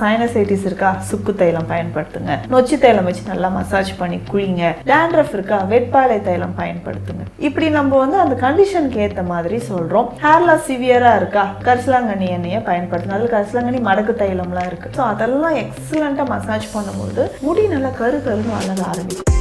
Sinusitis இருக்கா, சுக்கு தைலம் பயன்படுத்துங்க. நொச்சி தைலம் வச்சு நல்லா மசாஜ் பண்ணி குளிங்க. டேண்ட்ரஃப் இருக்கா, வெட்பாலை தைலம் பயன்படுத்துங்க. இப்படி நம்ம வந்து அந்த கண்டிஷனுக்கு ஏற்ற மாதிரி சொல்றோம். ஹேர் லாஸ் சிவியரா இருக்கா, கரிசலாங்கண்ணி எண்ணெயை பயன்படுத்துங்க. அதில் கரிசலாங்கண்ணி மடக்கு தைலம்லாம் இருக்கு. ஸோ அதெல்லாம் எக்ஸலண்டா மசாஜ் பண்ணும்போது முடி நல்லா கருன்னு வளர ஆரம்பிக்கும்.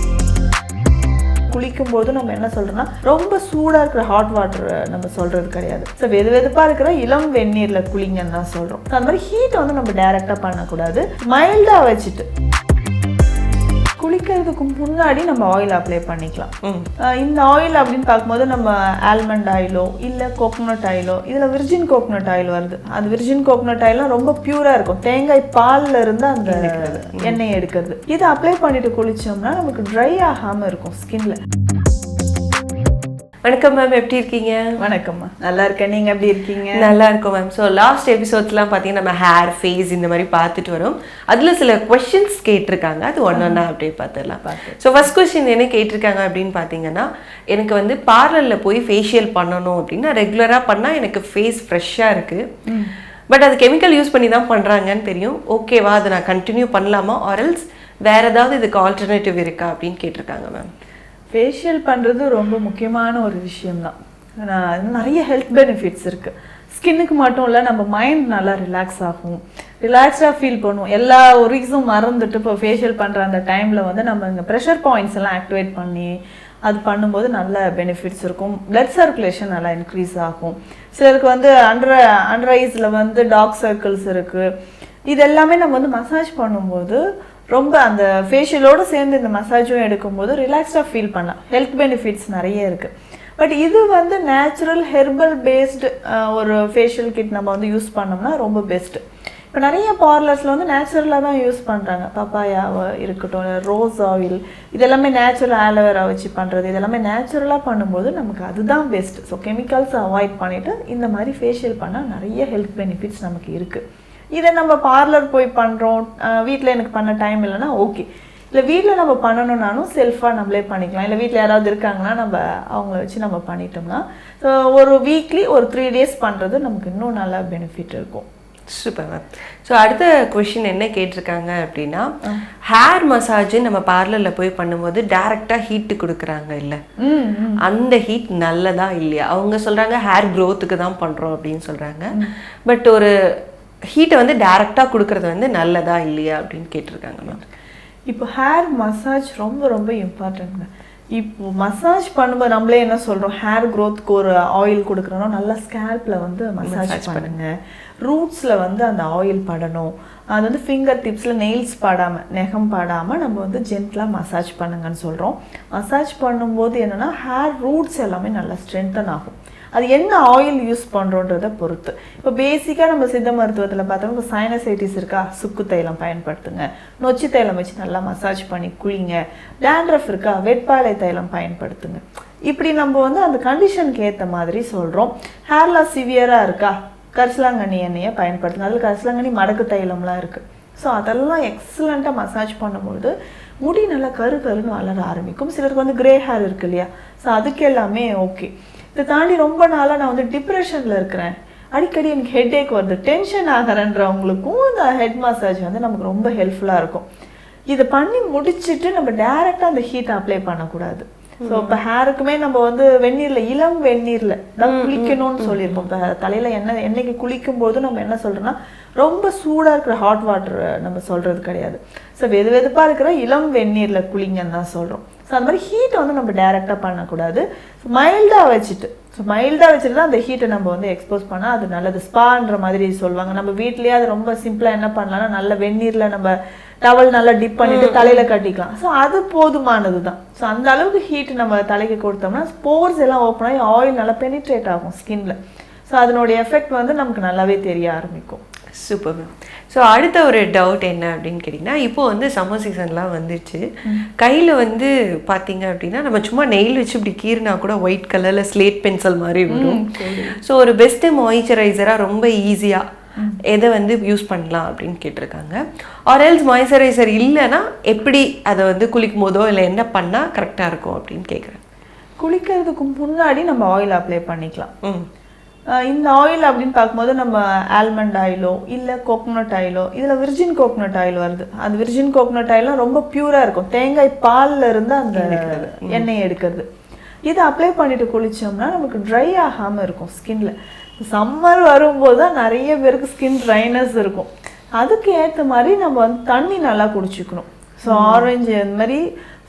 குளிக்கும் போது நம்ம என்ன சொல்றோம்னா, ரொம்ப சூடா இருக்கிற ஹாட் வாட்டர் நம்ம சொல்றது கிடையாது. ஸோ வெதுவெதுப்பா இருக்கிற இளம் வெந்நீர்ல குளிங்கன்னு தான் சொல்றோம். அந்த மாதிரி ஹீட் வந்து நம்ம டைரக்டா பண்ணக்கூடாது. மைல்டா வச்சுட்டு குளிக்கிறதுக்கு முன்னாடி நம்ம ஆயில் அப்ளை பண்ணிக்கலாம். இந்த ஆயில் அப்படின்னு பார்க்கும்போது நம்ம ஆல்மண்ட் ஆயிலோ இல்லை கோகோனட் ஆயிலோ, இதில் விர்ஜின் கோகோனட் ஆயில் வருது. அந்த விர்ஜின் கோகோனட் ஆயிலும் ரொம்ப பியூரா இருக்கும். தேங்காய் பால்ல இருந்து அந்த எண்ணெய் எடுக்கிறது. இதை அப்ளை பண்ணிட்டு குளிச்சோம்னா நமக்கு ட்ரை ஆகாம இருக்கும் ஸ்கின்ல. வணக்கம் மேம், எப்படி இருக்கீங்க? வணக்கம்மா, நல்லா இருக்கேன். நீங்கள் எப்படி இருக்கீங்க? நல்லா இருக்கும் மேம். ஸோ லாஸ்ட் எபிசோட்ஸ்லாம் பார்த்தீங்கன்னா நம்ம ஹேர், ஃபேஸ் இந்த மாதிரி பார்த்துட்டு வரோம். அதில் சில கொஷின்ஸ் கேட்டிருக்காங்க. அது ஒன்றா அப்படியே பார்த்துடலாம். ஸோ ஃபர்ஸ்ட் கொஸ்டின் என்ன கேட்டிருக்காங்க அப்படின்னு பார்த்தீங்கன்னா, எனக்கு வந்து பார்லரில் போய் ஃபேஷியல் பண்ணணும் அப்படின்னா ரெகுலராக பண்ணால் எனக்கு ஃபேஸ் ஃப்ரெஷ்ஷாக இருக்குது, பட் அது கெமிக்கல் யூஸ் பண்ணி தான் பண்ணுறாங்கன்னு தெரியும். ஓகேவா, அதை நான் கண்டினியூ பண்ணலாமா, ஆர்எல்ஸ் வேறு ஏதாவது இதுக்கு ஆல்டர்னேட்டிவ் இருக்கா அப்படின்னு கேட்டிருக்காங்க மேம். ஃபேஷியல் பண்ணுறது ரொம்ப முக்கியமான ஒரு விஷயம்தான். நிறைய ஹெல்த் பெனிஃபிட்ஸ் இருக்குது. ஸ்கின்னுக்கு மட்டும் இல்லை, நம்ம மைண்ட் நல்லா ரிலாக்ஸ் ஆகும், ரிலாக்ஸ்டாக ஃபீல் பண்ணுவோம். எல்லா ஒரிக்ஸும் மறந்துட்டு இப்போ ஃபேஷியல் பண்ணுற அந்த டைமில் வந்து நம்ம இங்கே ப்ரெஷர் பாயிண்ட்ஸ் எல்லாம் ஆக்டிவேட் பண்ணி அது பண்ணும்போது நல்ல பெனிஃபிட்ஸ் இருக்கும். பிளட் சர்க்குலேஷன் நல்லா இன்க்ரீஸ் ஆகும். சிலருக்கு வந்து அண்டர் ஐஸில் வந்து டார்க் சர்க்கிள்ஸ் இருக்குது. இது எல்லாமே நம்ம வந்து மசாஜ் பண்ணும்போது ரொம்ப அந்த ஃபேஷியலோடு சேர்ந்து இந்த மசாஜும் எடுக்கும்போது ரிலாக்ஸ்டாக ஃபீல் பண்ணலாம். ஹெல்த் பெனிஃபிட்ஸ் நிறைய இருக்குது. பட் இது வந்து நேச்சுரல் ஹெர்பல் பேஸ்டு ஒரு ஃபேஷியல் கிட் நம்ம வந்து யூஸ் பண்ணோம்னா ரொம்ப பெஸ்ட்டு. இப்போ நிறைய பார்லர்ஸில் வந்து நேச்சுரலாக தான் யூஸ் பண்ணுறாங்க. பப்பாயாவை இருக்கட்டும், ரோஸ் ஆயில், இதெல்லாமே நேச்சுரல் ஆலோவேரா வச்சு பண்ணுறது, இதெல்லாமே நேச்சுரலாக பண்ணும்போது நமக்கு அதுதான் பெஸ்ட்டு. ஸோ கெமிக்கல்ஸ் அவாய்ட் பண்ணிவிட்டு இந்த மாதிரி ஃபேஷியல் பண்ணால் நிறைய ஹெல்த் பெனிஃபிட்ஸ் நமக்கு இருக்குது. இதை நம்ம பார்லர் போய் பண்ணுறோம், வீட்டில் எனக்கு பண்ண டைம் இல்லைன்னா ஓகே, இல்லை வீட்டில் நம்ம பண்ணணுன்னாலும் செல்ஃபாக நம்மளே பண்ணிக்கலாம். இல்லை வீட்டில் யாராவது இருக்காங்கன்னா நம்ம அவங்கள வச்சு நம்ம பண்ணிட்டோம்னா ஸோ ஒரு வீக்லி ஒரு 3 days பண்ணுறது நமக்கு இன்னும் நல்லா பெனிஃபிட் இருக்கும். Super ma'am. ஸோ அடுத்த கொஷின் என்ன கேட்டிருக்காங்க அப்படின்னா, ஹேர் மசாஜ் நம்ம பார்லரில் போய் பண்ணும்போது டைரெக்டாக ஹீட்டு கொடுக்குறாங்க இல்லை, அந்த ஹீட் நல்லதா இல்லையா? அவங்க சொல்கிறாங்க ஹேர் க்ரோத்துக்கு தான் பண்ணுறோம் அப்படின்னு சொல்கிறாங்க, பட் ஒரு ஹீட்டை வந்து டைரெக்டாக கொடுக்கறது வந்து நல்லதா இல்லையா அப்படின்னு கேட்டிருக்காங்க மேம். இப்போ ஹேர் மசாஜ் ரொம்ப ரொம்ப இம்பார்ட்டன்ட்ங்க. இப்போ மசாஜ் பண்ணும்போது நம்மளே என்ன சொல்கிறோம், ஹேர் க்ரோத்துக்கு ஒரு ஆயில் கொடுக்குறோன்னா நல்லா ஸ்கேல்பில் வந்து மசாஜ் பண்ணுங்க. ரூட்ஸில் வந்து அந்த ஆயில் படணும். அது வந்து ஃபிங்கர் டிப்ஸில் நெயில்ஸ் படாமல், நெகம் படாமல் நம்ம வந்து ஜென்டலாக மசாஜ் பண்ணுங்கன்னு சொல்கிறோம். மசாஜ் பண்ணும்போது என்னென்னா ஹேர் ரூட்ஸ் எல்லாமே நல்லா ஸ்ட்ரென்தன் ஆகும். அது என்ன ஆயில் யூஸ் பண்ணுறோன்றதை பொறுத்து. இப்போ பேசிக்காக நம்ம சித்த மருத்துவத்தில் பார்த்தோம்னா, இப்போ சைனசைட்டிஸ் இருக்கா, சுக்கு தைலம் பயன்படுத்துங்க. நொச்சி தைலம் வச்சு நல்லா மசாஜ் பண்ணி குளிங்க. டேண்ட்ரஃப் இருக்கா, வெட்பாலை தைலம் பயன்படுத்துங்க. இப்படி நம்ம வந்து அந்த கண்டிஷனுக்கு ஏற்ற மாதிரி சொல்கிறோம். ஹேர் லாஸ் சிவியராக இருக்கா, கரிசலாங்கண்ணி எண்ணெயை பயன்படுத்துங்க. அதில் கரிசலாங்கண்ணி மடக்கு தைலம்லாம் இருக்குது. ஸோ அதெல்லாம் எக்ஸலண்ட்டாக மசாஜ் பண்ணும்போது முடி நல்லா கருன்னு வளர ஆரம்பிக்கும். சிலருக்கு வந்து கிரே ஹேர் இருக்கு இல்லையா, ஸோ அதுக்கு எல்லாமே ஓகே. இதை தாண்டி ரொம்ப நாளாக நான் வந்து டிப்ரெஷனில் இருக்கிறேன், அடிக்கடி எனக்கு ஹெட்ஏக் வருது, டென்ஷன் ஆகிறன்றவங்களுக்கும் இந்த ஹெட் மசாஜ் வந்து நமக்கு ரொம்ப ஹெல்ப்ஃபுல்லாக இருக்கும். இதை பண்ணி முடிச்சுட்டு நம்ம டேரெக்டாக அந்த ஹீட்டை அப்ளை பண்ணக்கூடாது. ஸோ இப்போ ஹேருக்குமே நம்ம வந்து வெந்நீரில், இளம் வெந்நீரில் தான் குளிக்கணும்னு சொல்லியிருப்போம். இப்போ தலையில் எண்ணெய்க்கு குளிக்கும் போது நம்ம என்ன சொல்கிறோம்னா, ரொம்ப சூடாக இருக்கிற ஹாட் வாட்டர் நம்ம சொல்கிறது கிடையாது. ஸோ வெதுவெதுப்பாக இருக்கிற இளம் வெந்நீரில் குளிங்கன்னு தான் சொல்கிறோம். ஸோ அந்த மாதிரி ஹீட்டை வந்து நம்ம டைரெக்டாக பண்ணக்கூடாது. ஸோ மைல்டாக வச்சுட்டு தான் அந்த ஹீட்டை நம்ம வந்து எக்ஸ்போஸ் பண்ணால் அது நல்லது. ஸ்பான்ற மாதிரி சொல்லுவாங்க. நம்ம வீட்லேயே அது ரொம்ப சிம்பிளாக என்ன பண்ணலாம்னா, நல்ல வெந்நீரில் நம்ம டவல் நல்லா டிப் பண்ணிட்டு தலையில் கட்டிக்கலாம். ஸோ அது போதுமானது தான். ஸோ அந்த அளவுக்கு ஹீட் நம்ம தலைக்கு கொடுத்தோம்னா போர்ஸ் எல்லாம் ஓப்பன் ஆகி ஆயில் நல்லா பெனிட்ரேட் ஆகும் ஸ்கின்ல. ஸோ அதனுடைய எஃபெக்ட் வந்து நமக்கு நல்லாவே தெரிய ஆரம்பிக்கும். Super ma'am. ஸோ அடுத்த ஒரு டவுட் என்ன அப்படின்னு கேட்டிங்கன்னா, இப்போது வந்து சம்மர் சீசன்லாம் வந்துச்சு, கையில் வந்து பார்த்தீங்க அப்படின்னா நம்ம சும்மா நெயில் வச்சு இப்படி கீறினா கூட ஒயிட் கலரில் ஸ்லேட் பென்சில் மாதிரி வரும். ஸோ ஒரு பெஸ்ட்டு மாய்ஸ்சரைசராக ரொம்ப ஈஸியாக எதை வந்து யூஸ் பண்ணலாம் அப்படின்னு கேட்டிருக்காங்க. ஆர்எல்ஸ் மாய்ஸ்சரைசர் இல்லைன்னா எப்படி அதை வந்து குளிக்கும் போதோ இல்லை என்ன பண்ணால் கரெக்டாக இருக்கும் அப்படின்னு கேட்குறேன். குளிக்கிறதுக்கு முன்னாடி நம்ம ஆயில் அப்ளை பண்ணிக்கலாம். இந்த ஆயில் அப்படின்னு பார்க்கும்போது நம்ம ஆல்மண்ட் ஆயிலோ இல்லை கோகோனட் ஆயிலோ, இதில் விர்ஜின் கோகோனட் ஆயில் வருது. அந்த விர்ஜின் கோகோனட் ஆயிலாம் ரொம்ப பியூராக இருக்கும், தேங்காய் பாலில் இருந்து அந்த எண்ணெய் எடுக்கிறது. இதை அப்ளை பண்ணிட்டு குளித்தோம்னா நமக்கு ட்ரை ஆகாமல் இருக்கும் ஸ்கின்ல. சம்மர் வரும்போது தான் நிறைய பேருக்கு ஸ்கின் ட்ரைனஸ் இருக்கும். அதுக்கு ஏற்ற மாதிரி நம்ம வந்து தண்ணி நல்லா குடிச்சிக்கணும். ஸோ ஆரஞ்சு இந்த மாதிரி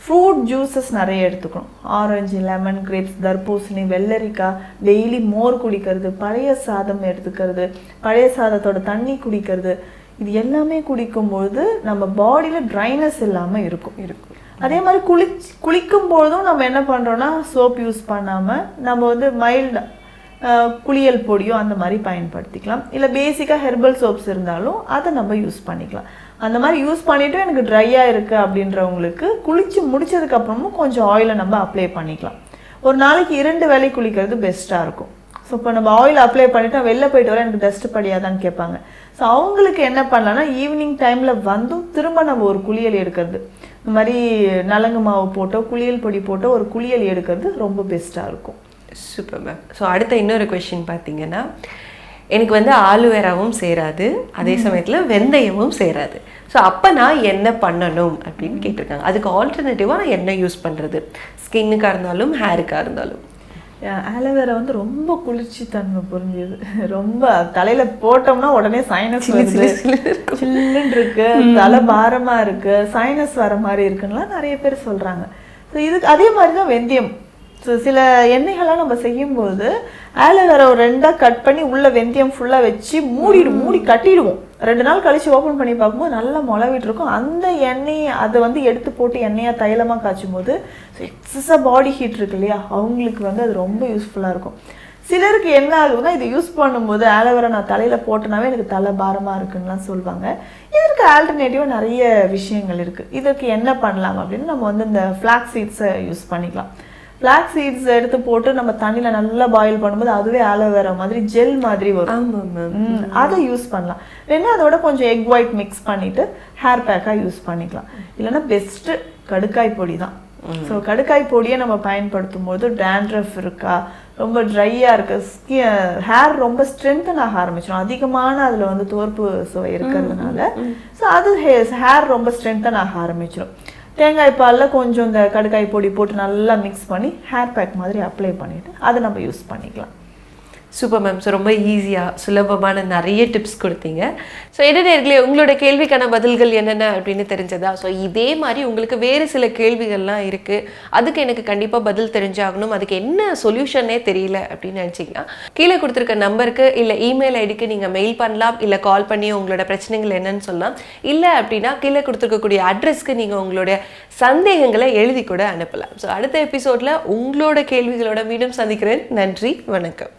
ஃப்ரூட் ஜூஸஸ் நிறைய எடுத்துக்கணும். ஆரஞ்சு, லெமன், கிரேப்ஸ், தர்பூசணி, வெள்ளரிக்காய், டெய்லி மோர் குடிக்கிறது, பழைய சாதம் எடுத்துக்கிறது, பழைய சாதத்தோட தண்ணி குடிக்கிறது, இது எல்லாமே குடிக்கும்போது நம்ம பாடியில் ட்ரைனஸ் இல்லாமல் இருக்கும். அதே மாதிரி குளிக்கும் பொழுதும் நம்ம என்ன பண்ணுறோன்னா சோப் யூஸ் பண்ணாமல் நம்ம வந்து மைல்டாக குளியல் பொடியோ அந்த மாதிரி பயன்படுத்திக்கலாம். இல்லை பேசிக்காக ஹெர்பல் சோப்ஸ் இருந்தாலும் அதை நம்ம யூஸ் பண்ணிக்கலாம். அந்த மாதிரி யூஸ் பண்ணிவிட்டு எனக்கு ட்ரையாக இருக்குது அப்படின்றவங்களுக்கு குளித்து முடிச்சதுக்கப்புறமும் கொஞ்சம் ஆயிலை நம்ம அப்ளை பண்ணிக்கலாம். ஒரு நாளைக்கு 2 வேளை குளிக்கிறது பெஸ்ட்டாக இருக்கும். ஸோ இப்போ நம்ம ஆயில் அப்ளை பண்ணிவிட்டு வெளில போயிட்டு வர எனக்கு டஸ்ட்டு படியாதான்னு கேட்பாங்க. ஸோ அவங்களுக்கு என்ன பண்ணலான்னா ஈவினிங் டைமில் வந்தும் திரும்ப நம்ம ஒரு குளியல் எடுக்கிறது, இந்த மாதிரி நலங்கு மாவு போட்டோ குளியல் பொடி போட்டோ ஒரு குளியல் எடுக்கிறது ரொம்ப பெஸ்ட்டாக இருக்கும். Super ma'am. ஸோ அடுத்த இன்னொரு கொஷின் பார்த்தீங்கன்னா, எனக்கு வந்து ஆலுவேராவும் சேராது, அதே சமயத்தில் வெந்தயமும் சேராது. ஸோ அப்போ நான் என்ன பண்ணணும் அப்படின்னு கேட்டிருக்காங்க. அதுக்கு ஆல்டர்னேட்டிவாக நான் என்ன யூஸ் பண்ணுறது, ஸ்கின்னுக்காக இருந்தாலும் ஹேருக்காக இருந்தாலும்? ஆலோவேரா வந்து ரொம்ப குளிர்ச்சி தன்மை புரிஞ்சுது. ரொம்ப தலையில் போட்டோம்னா உடனே சைனஸ் சில்லுன்னு இருக்கு, தலை பாரமாக இருக்கு, சைனஸ் வர மாதிரி இருக்குன்னா நிறைய பேர் சொல்கிறாங்க. ஸோ இதுக்கு அதே மாதிரி தான் வெந்தயம். ஸோ சில எண்ணெய்கள்லாம் நம்ம செய்யும்போது ஆலோவேரா ஒரு 2ஆக கட் பண்ணி உள்ள வெந்தயம் ஃபுல்லாக வச்சு மூடி கட்டிடுவோம். 2 நாள் கழித்து ஓப்பன் பண்ணி பார்க்கும்போது நல்லா முளவிட்டு இருக்கும். அந்த எண்ணெய் அதை வந்து எடுத்து போட்டு எண்ணெயாக தைலமாக காய்ச்சும் போது ஸோ எக்ஸஸாக பாடி ஹீட் இருக்கு இல்லையா, அவங்களுக்கு வந்து அது ரொம்ப யூஸ்ஃபுல்லாக இருக்கும். சிலருக்கு என்ன ஆகுதுன்னா இது யூஸ் பண்ணும்போது ஆலோவேரா நான் தலையில் போட்டனாவே எனக்கு தலை பாரமாக இருக்குன்னுலாம் சொல்லுவாங்க. இதற்கு ஆல்டர்னேட்டிவாக நிறைய விஷயங்கள் இருக்குது. இதற்கு என்ன பண்ணலாம் அப்படின்னு நம்ம வந்து இந்த ஃப்ளாக்ஸ் சீட்ஸை யூஸ் பண்ணிக்கலாம். ஃப்ளாக்ஸ் சீட்ஸ் எடுத்து போட்டு நம்ம தண்ணியில் நல்லா பாயில் பண்ணும்போது அதுவே ஆலோவேரா மாதிரி ஜெல் மாதிரி வரும். அதை யூஸ் பண்ணலாம். வேணா அதோட கொஞ்சம் எக் ஒயிட் மிக்ஸ் பண்ணிவிட்டு ஹேர் பேக்காக யூஸ் பண்ணிக்கலாம். இல்லைன்னா பெஸ்ட்டு கடுக்காய் பொடி தான். ஸோ கடுக்காய் பொடியை நம்ம பயன்படுத்தும் போது டேண்ட்ரஃப் இருக்கா, ரொம்ப ட்ரையாக இருக்குது, ஹேர் ரொம்ப ஸ்ட்ரென்தன் ஆக ஆரம்பிச்சிடும். அதிகமான அதில் வந்து தோற்பு சுவை இருக்கிறதுனால ஸோ அது ஹேர் ரொம்ப ஸ்ட்ரென்தன் ஆக ஆரம்பிச்சிடும். தேங்காய் பாலில் கொஞ்சம் இந்த கடுக்காய் பொடி போட்டு நல்லா மிக்ஸ் பண்ணி ஹேர் பேக் மாதிரி அப்ளை பண்ணிவிட்டு அதை நம்ம யூஸ் பண்ணிக்கலாம். Super ma'am. ஸோ ரொம்ப ஈஸியாக சுலபமான நிறைய டிப்ஸ் கொடுத்தீங்க. ஸோ நேயர்களே, உங்களோட கேள்விக்கான பதில்கள் என்னென்ன அப்படின்னு தெரிஞ்சதா? ஸோ இதே மாதிரி உங்களுக்கு வேறு சில கேள்விகள்லாம் இருக்குது, அதுக்கு எனக்கு கண்டிப்பாக பதில் தெரிஞ்சாகணும், அதுக்கு என்ன சொல்யூஷனே தெரியல அப்படின்னு நினச்சிங்கன்னா கீழே கொடுத்துருக்க நம்பருக்கு இல்லை இமெயில் ஐடிக்கு நீங்கள் மெயில் பண்ணலாம், இல்லை கால் பண்ணி உங்களோட பிரச்சனைகள் என்னன்னு சொல்லலாம். இல்லை அப்படின்னா கீழே கொடுத்துருக்கக்கூடிய அட்ரஸ்க்கு நீங்கள் உங்களுடைய சந்தேகங்களை எழுதி கூட அனுப்பலாம். ஸோ அடுத்த எபிசோடில் உங்களோட கேள்விகளோட மீண்டும் சந்திக்கிறேன். நன்றி, வணக்கம்.